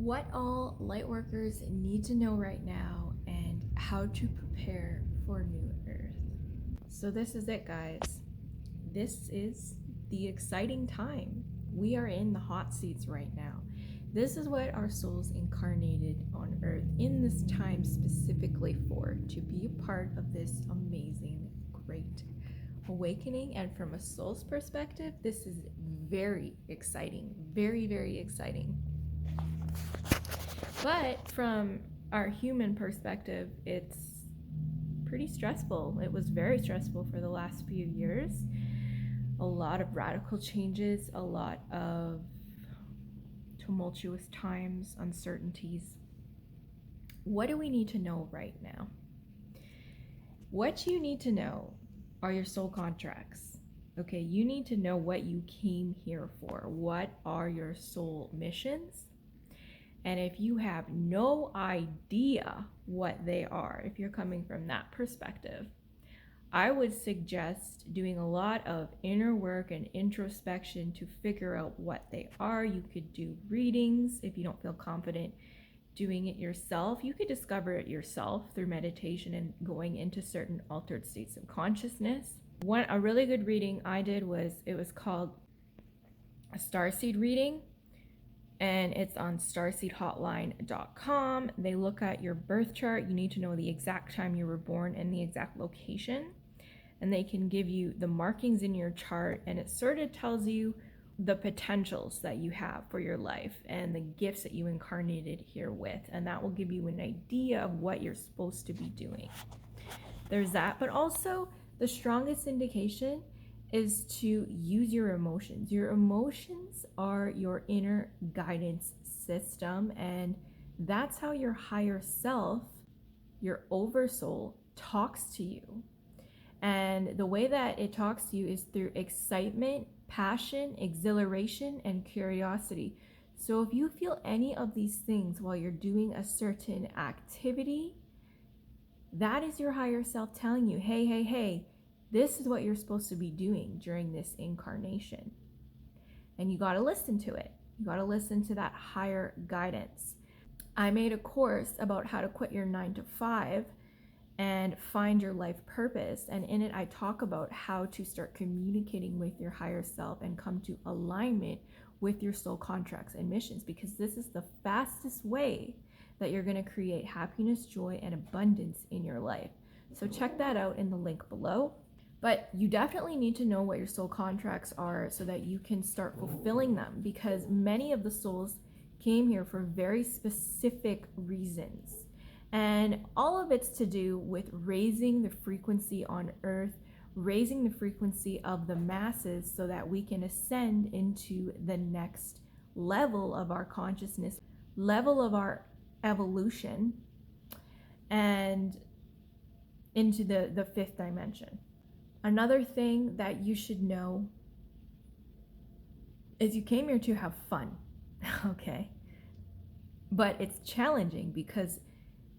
What all lightworkers need to know right now and how to prepare for new earth. So this is it, guys. This is the exciting time. We are in the hot seats right now. This is what our souls incarnated on earth in this time specifically for, to be a part of this amazing, great awakening. And from a soul's perspective, this is very exciting, very, very exciting. But from our human perspective, it's pretty stressful. It was very stressful for the last few years. A lot of radical changes, a lot of tumultuous times, uncertainties. What do we need to know right now? What you need to know are your soul contracts. Okay, you need to know what you came here for. What are your soul missions? And if you have no idea what they are, if you're coming from that perspective, I would suggest doing a lot of inner work and introspection to figure out what they are. You could do readings if you don't feel confident doing it yourself. You could discover it yourself through meditation and going into certain altered states of consciousness. A really good reading I did was called a starseed reading, and it's on starseedhotline.com. They look at your birth chart. You need to know the exact time you were born and the exact location, and they can give you the markings in your chart, and it sort of tells you the potentials that you have for your life and the gifts that you incarnated here with, and that will give you an idea of what you're supposed to be doing. There's that, but also the strongest indication is to use your emotions. Your emotions are your inner guidance system, and that's how your higher self, your oversoul, talks to you. And the way that it talks to you is through excitement, passion, exhilaration, and curiosity. So if you feel any of these things while you're doing a certain activity, that is your higher self telling you, hey, this is what you're supposed to be doing during this incarnation. And you got to listen to it. You got to listen to that higher guidance. I made a course about how to quit your 9-to-5 and find your life purpose. And in it, I talk about how to start communicating with your higher self and come to alignment with your soul contracts and missions, because this is the fastest way that you're going to create happiness, joy, and abundance in your life. So check that out in the link below. But you definitely need to know what your soul contracts are so that you can start fulfilling them, because many of the souls came here for very specific reasons. And all of it's to do with raising the frequency on earth, raising the frequency of the masses so that we can ascend into the next level of our consciousness, level of our evolution, and into the fifth dimension. Another thing that you should know is you came here to have fun, okay? But it's challenging because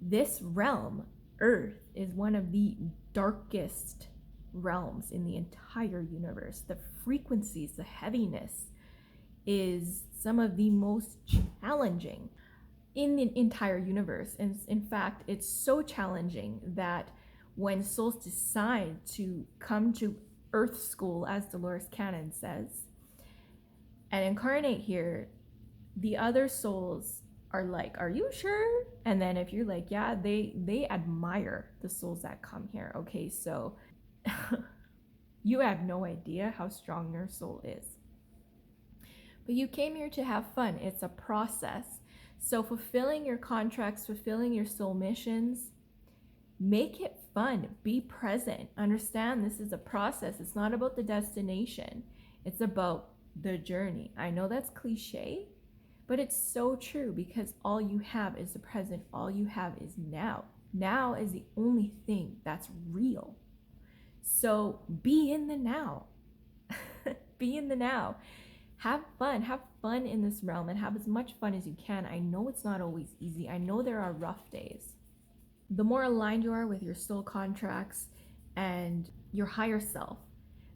this realm, Earth, is one of the darkest realms in the entire universe. The frequencies, the heaviness is some of the most challenging in the entire universe. And in fact, it's so challenging that when souls decide to come to Earth School, as Dolores Cannon says, and incarnate here, the other souls are like, are you sure? And then if you're like, yeah, they admire the souls that come here. Okay, so you have no idea how strong your soul is. But you came here to have fun. It's a process. So fulfilling your contracts, fulfilling your soul missions, make it fun. Be present. Understand this is a process. It's not about the destination. It's about the journey. I know that's cliche, but it's so true, because all you have is the present. All you have is now. Now is the only thing that's real. So be in the now. Be in the now. Have fun in this realm, and have as much fun as you can. I know it's not always easy. I know there are rough days. The more aligned you are with your soul contracts and your higher self,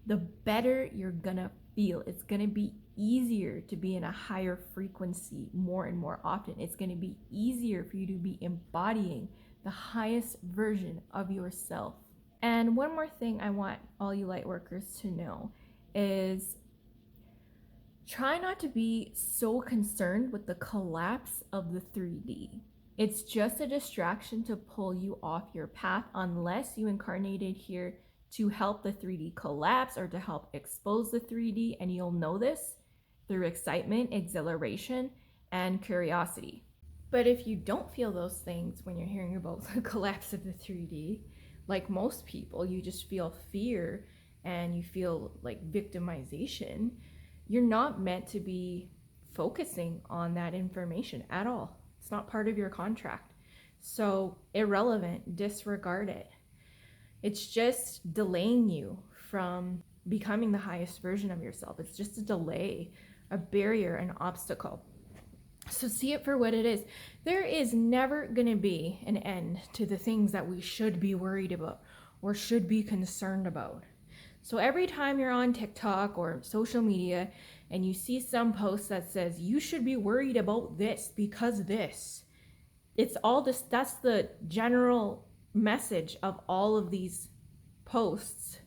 the better you're gonna feel. It's gonna be easier to be in a higher frequency more and more often. It's going to be easier for you to be embodying the highest version of yourself. And one more thing I want all you light workers to know is try not to be so concerned with the collapse of the 3D. It's just a distraction to pull you off your path unless you incarnated here to help the 3D collapse or to help expose the 3D, and you'll know this through excitement, exhilaration, and curiosity. But if you don't feel those things when you're hearing about the collapse of the 3D, like most people, you just feel fear and you feel like victimization, you're not meant to be focusing on that information at all. It's not part of your contract. So irrelevant, disregard it. It's just delaying you from becoming the highest version of yourself. It's just a delay, a barrier, an obstacle. So see it for what it is. There is never going to be an end to the things that we should be worried about or should be concerned about. So every time you're on TikTok or social media and you see some post that says you should be worried about this because this, it's all this, that's the general message of all of these posts.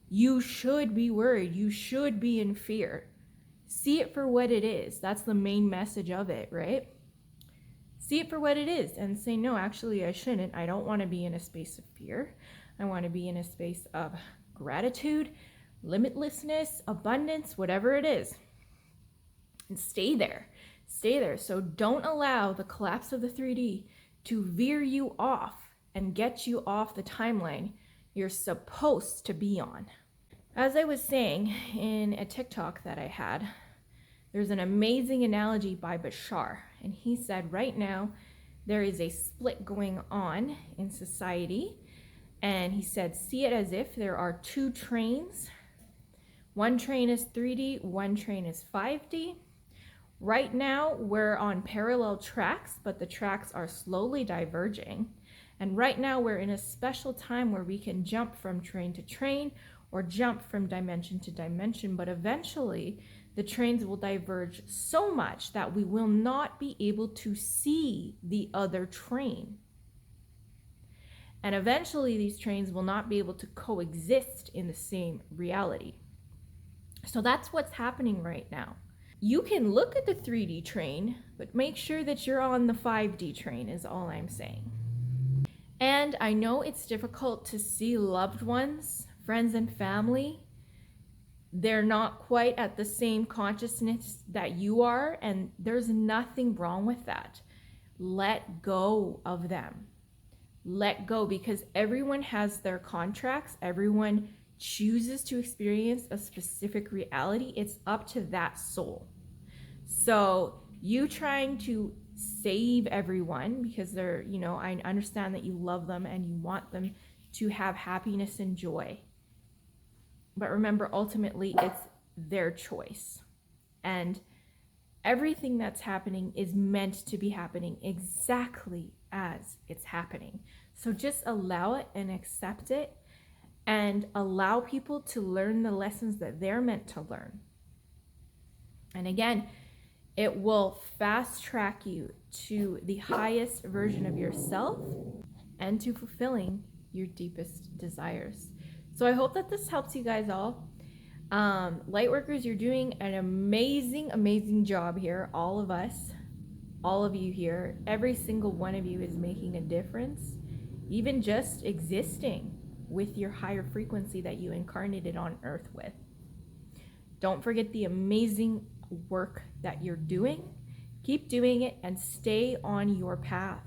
You should be worried. You should be in fear. See it for what it is. That's the main message of it, right? See it for what it is and say, no, actually I shouldn't. I don't want to be in a space of fear. I want to be in a space of gratitude, limitlessness, abundance, whatever it is. And stay there. Stay there. So don't allow the collapse of the 3D to veer you off and get you off the timeline you're supposed to be on. As I was saying in a TikTok that I had, there's an amazing analogy by Bashar, and he said right now there is a split going on in society, and he said see it as if there are two trains. One train is 3D, one train is 5D. Right now we're on parallel tracks, but the tracks are slowly diverging, and right now we're in a special time where we can jump from train to train or jump from dimension to dimension, but eventually the trains will diverge so much that we will not be able to see the other train. And eventually these trains will not be able to coexist in the same reality. So that's what's happening right now. You can look at the 3D train, but make sure that you're on the 5D train is all I'm saying. And I know it's difficult to see loved ones, friends and family. They're not quite at the same consciousness that you are, and there's nothing wrong with that. Let go of them. Let go, because everyone has their contracts. Everyone chooses to experience a specific reality. It's up to that soul. So you trying to save everyone because they're, I understand that you love them and you want them to have happiness and joy. But remember, ultimately, it's their choice. And everything that's happening is meant to be happening exactly as it's happening. So just allow it and accept it and allow people to learn the lessons that they're meant to learn. And again, it will fast track you to the highest version of yourself and to fulfilling your deepest desires. So I hope that this helps you guys all. Lightworkers, you're doing an amazing, amazing job here. All of us, all of you here, every single one of you is making a difference. Even just existing with your higher frequency that you incarnated on earth with. Don't forget the amazing work that you're doing. Keep doing it and stay on your path.